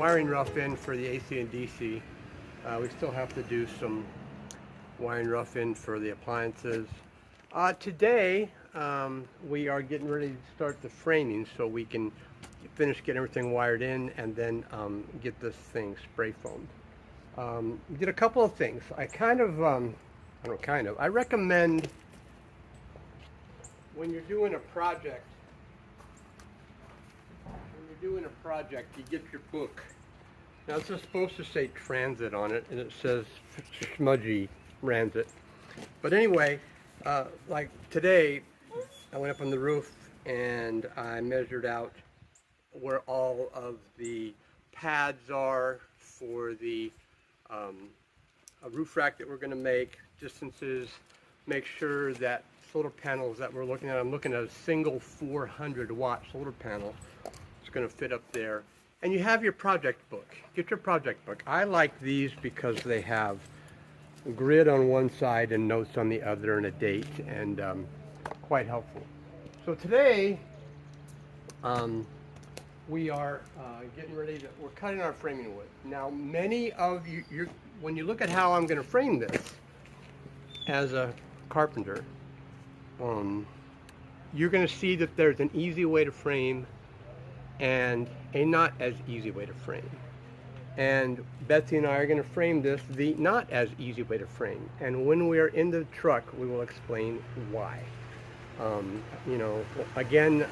wiring rough in for the AC and DC. We still have to do some wiring rough in for the appliances. Today, we are getting ready to start the framing so we can finish getting everything wired in and then get this thing spray foamed. Did a couple of things. I recommend when you're doing a project, you get your book. Now this is supposed to say transit on it, and it says smudgy transit. But anyway, like today, I went up on the roof and I measured out where all of the pads are for the roof rack that we're going to make, distances, make sure that solar panels that we're looking at, I'm looking at a single 400 watt solar panel. It's going to fit up there. And you have your project book. Get your project book. I like these because they have a grid on one side and notes on the other and a date, and quite helpful. So today we are getting ready to, we're cutting our framing wood. Now many of you, when you look at how I'm going to frame this as a carpenter, you're going to see that there's an easy way to frame and a not as easy way to frame. And Betsy and I are going to frame this the not as easy way to frame. And when we are in the truck, we will explain why. You know, again,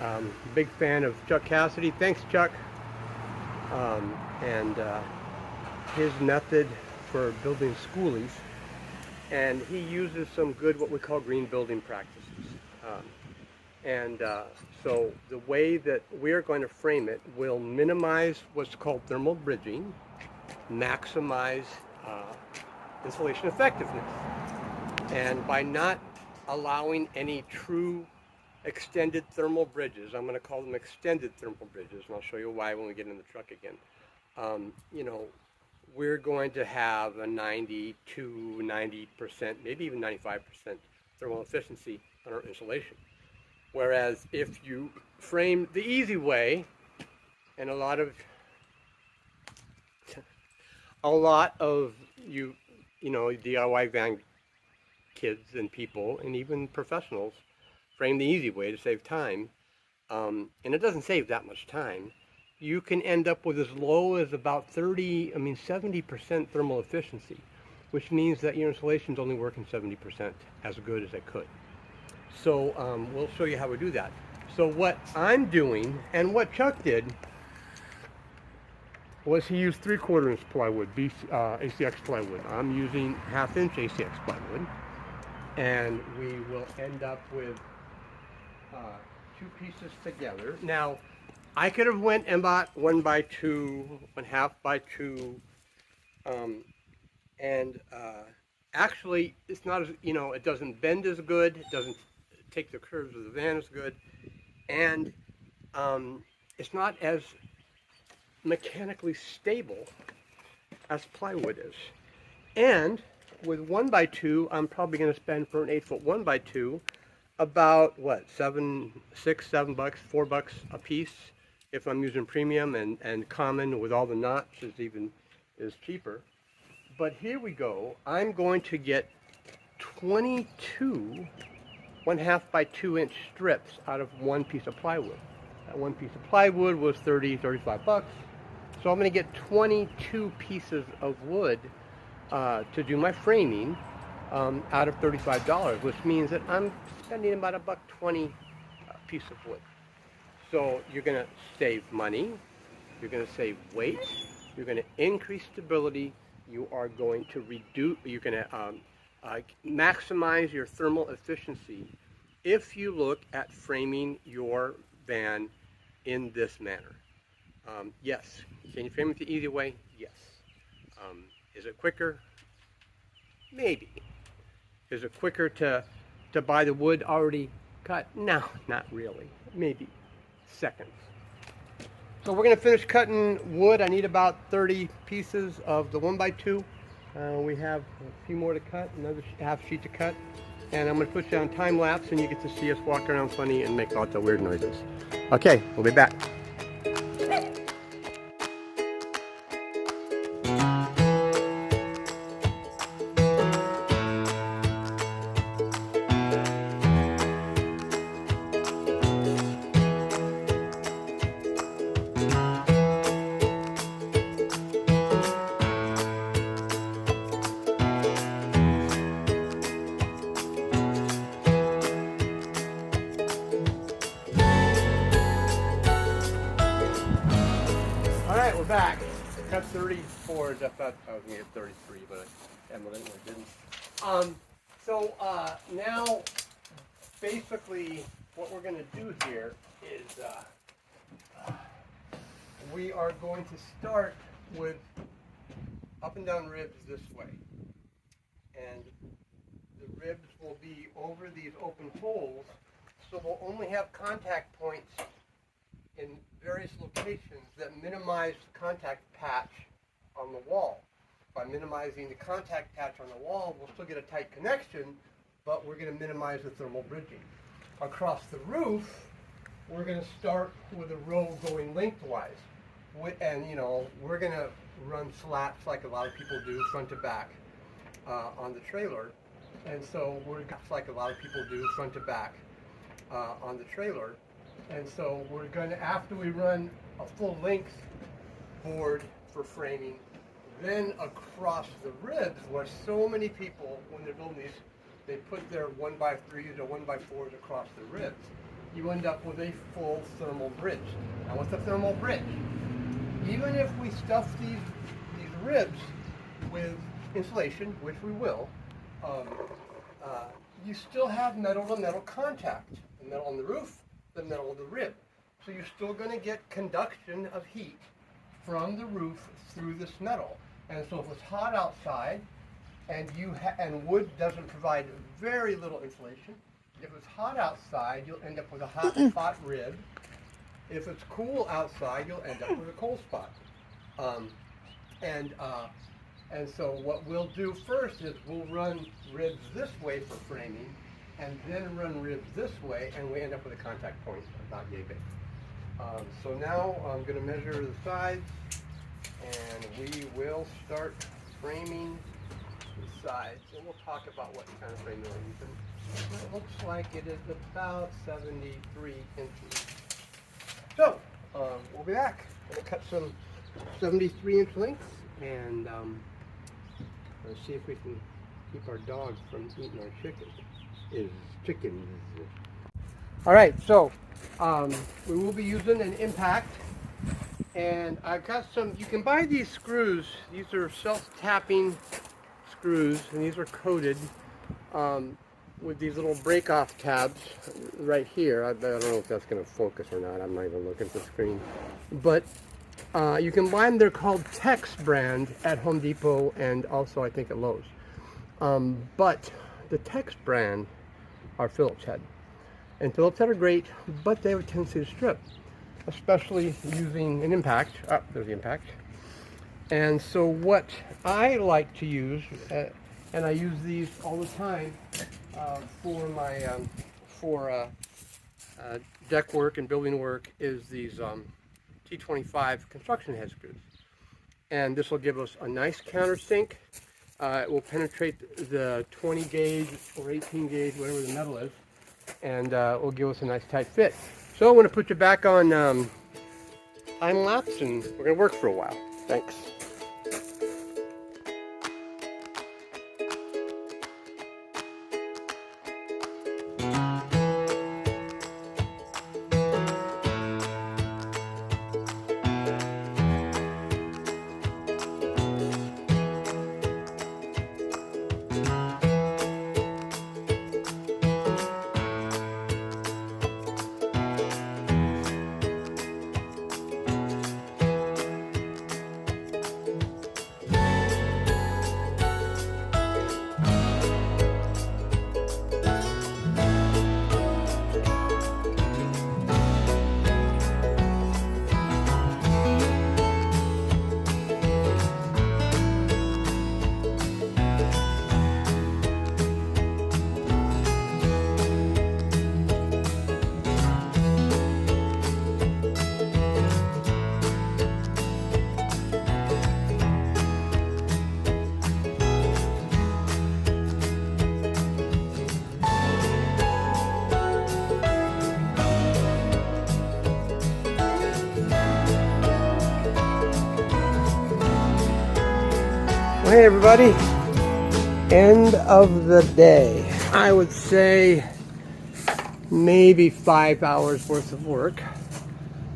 big fan of Chuck Cassidy. Thanks, Chuck. And his method for building schoolies. And he uses some good, what we call green building practices. So the way that we're going to frame it will minimize what's called thermal bridging, maximize insulation effectiveness. And by not allowing any true extended thermal bridges, I'm going to call them extended thermal bridges, and I'll show you why when we get in the truck again. You know, we're going to have a 90 to 90%, maybe even 95% thermal efficiency on our insulation. Whereas if you frame the easy way, and a lot of you know, DIY van kids and people and even professionals frame the easy way to save time, and it doesn't save that much time. You can end up with as low as about 70% thermal efficiency, which means that your insulation's only working 70% as good as it could. So we'll show you how we do that. So what I'm doing, and what Chuck did, was he used 3/4 inch plywood, ACX plywood. I'm using 1/2 inch ACX plywood, and we will end up with two pieces together. Now, I could have went and bought 1x2, 1/2 by 2, actually it's not as, you know, it doesn't bend as good, it doesn't take the curves of the van as good, and it's not as mechanically stable as plywood is. And with 1x2, I'm probably going to spend for an 8-foot 1x2 about what, $6, $7, $4 a piece. If I'm using premium, and common with all the knots is cheaper. But here we go. I'm going to get 22 1/2 by 2 inch strips out of one piece of plywood. That one piece of plywood was $35. So I'm going to get 22 pieces of wood to do my framing out of $35, which means that I'm spending about $1.20 a piece of wood. So you're going to save money, you're going to save weight, you're going to increase stability, you are going to reduce, you're going to maximize your thermal efficiency if you look at framing your van in this manner. Yes. Can you frame it the easy way? Yes. Is it quicker? Maybe. Is it quicker to buy the wood already cut? No, not really. Maybe seconds. So we're going to finish cutting wood. I need about 30 pieces of the 1x2. We have a few more to cut, another half sheet to cut. And I'm going to put you on time lapse and you get to see us walk around funny and make lots of weird noises. Okay, we'll be back. back. Cut 34. I thought I was going to get 33, but I evidently didn't. Now, basically, what we're going to do here is we are going to start with up and down ribs this way. And the ribs will be over these open holes, so we'll only have contact points in various locations that minimize the contact patch on the wall. By minimizing the contact patch on the wall, we'll still get a tight connection, but we're going to minimize the thermal bridging. Across the roof, we're going to start with a row going lengthwise. And we're going to run slats like a lot of people do, front to back, on the trailer. And so on the trailer. And so we're going to, after we run a full length board for framing, then across the ribs, where so many people, when they're building these, they put their 1x3s or 1x4s across the ribs. You end up with a full thermal bridge. Now what's a thermal bridge? Even if we stuff these ribs with insulation, which we will, you still have metal-to-metal contact. The metal on the roof, the metal of the rib. So you're still going to get conduction of heat from the roof through this metal. And so if it's hot outside, and wood doesn't provide very little insulation, if it's hot outside, you'll end up with a hot rib. If it's cool outside, you'll end up with a cold spot. And so what we'll do first is we'll run ribs this way for framing, and then run ribs this way, and we end up with a contact point about yay big. So now I'm going to measure the sides, and we will start framing the sides, and we'll talk about what kind of frame we're using. It looks like it is about 73 inches. So we'll be back. We'll cut some 73-inch lengths, and let's see if we can keep our dogs from eating our chickens. All right, so we will be using an impact, and I've got some. You can buy these screws. These are self-tapping screws, and these are coated with these little break-off tabs right here. I don't know if that's going to focus or not. I'm not even looking at the screen, but you can buy them. They're called Tex brand at Home Depot and also I think at Lowe's. But the Tex brand are Phillips head. And Phillips head are great, but they have a tendency to strip, especially using an impact. There's the impact. And so what I like to use, and I use these all the time for my deck work and building work, is these T25 construction head screws. And this will give us a nice countersink. It will penetrate the 20 gauge or 18 gauge, whatever the metal is, and it will give us a nice tight fit. So I'm going to put you back on time lapse, and we're going to work for a while. Thanks. Hey everybody, end of the day. I would say maybe 5 hours worth of work.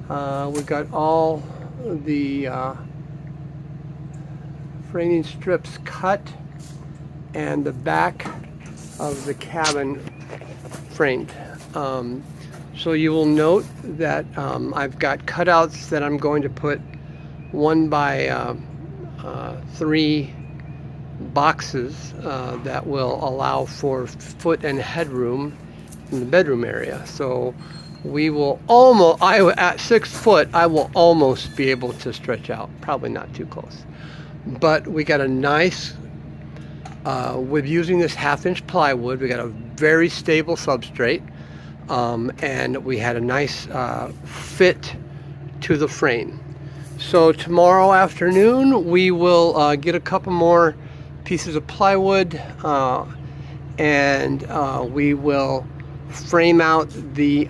We got all the framing strips cut and the back of the cabin framed. So you will note that I've got cutouts that I'm going to put 1 by 3 boxes that will allow for foot and headroom in the bedroom area. So we will almost, at 6 foot, I will almost be able to stretch out. Probably not too close. But we got a nice, with using this 1/2-inch plywood, we got a very stable substrate. And we had a nice fit to the frame. So tomorrow afternoon we will get a couple more pieces of plywood and we will frame out the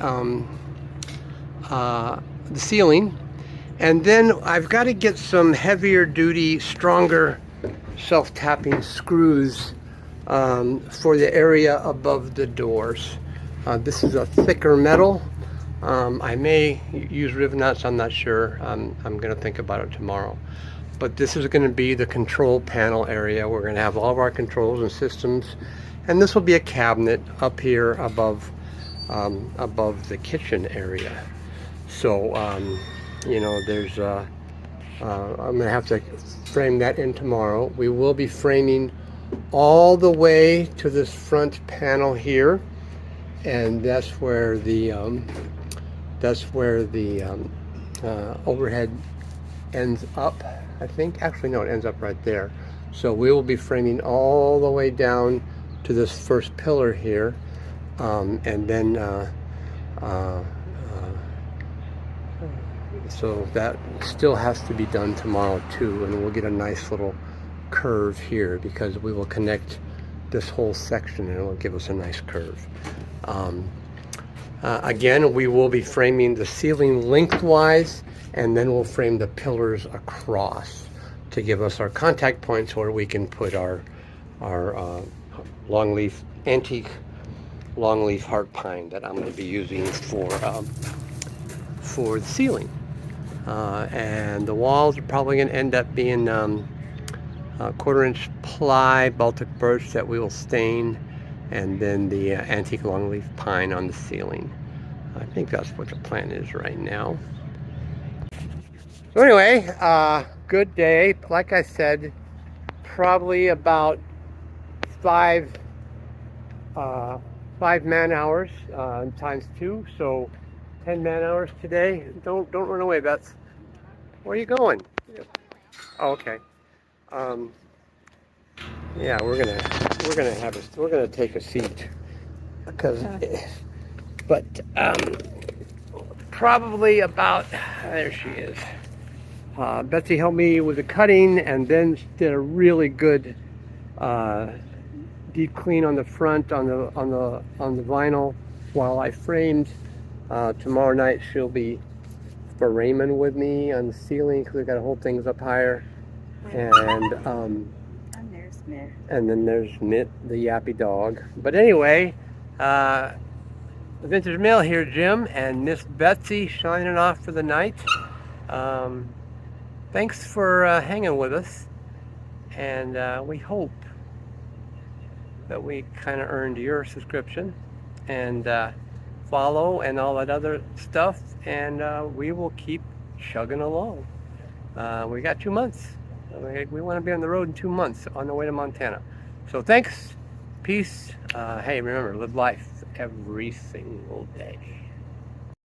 ceiling, and then I've got to get some heavier duty, stronger self-tapping screws for the area above the doors. This is a thicker metal. I may use rivet nuts, I'm not sure. I'm going to think about it tomorrow. But this is going to be the control panel area. We're going to have all of our controls and systems. And this will be a cabinet up here above the kitchen area. So, you know, there's, I'm going to have to frame that in tomorrow. We will be framing all the way to this front panel here. And that's where the overhead ends up, I think. Actually, no, it ends up right there. So we will be framing all the way down to this first pillar here, and then so that still has to be done tomorrow too, and we'll get a nice little curve here because we will connect this whole section and it will give us a nice curve. Again, we will be framing the ceiling lengthwise, and then we'll frame the pillars across to give us our contact points where we can put our longleaf, antique longleaf heart pine that I'm going to be using for the ceiling. And the walls are probably going to end up being 1/4-inch ply Baltic birch that we will stain, and then the antique longleaf pine on the ceiling. I think that's what the plan is right now. So anyway, good day. Like I said, probably about 5 man hours times 2, so 10 man hours today. Don't run away, Beth. Where are you going? Oh, okay. Yeah, we're gonna take a seat because, but probably about, there she is. Betsy helped me with the cutting and then did a really good deep clean on the front on the vinyl while I framed. Tomorrow night she'll be framing with me on the ceiling because we got to hold things up higher. And there's Mitt. And then there's Mitt, the yappy dog. But anyway, the Vintage Mail here, Jim, and Miss Betsy shining off for the night. Thanks for hanging with us, and we hope that we kind of earned your subscription and follow and all that other stuff, and we will keep chugging along. We got 2 months. We want to be on the road in 2 months on the way to Montana. So thanks, peace. Hey, remember, live life every single day.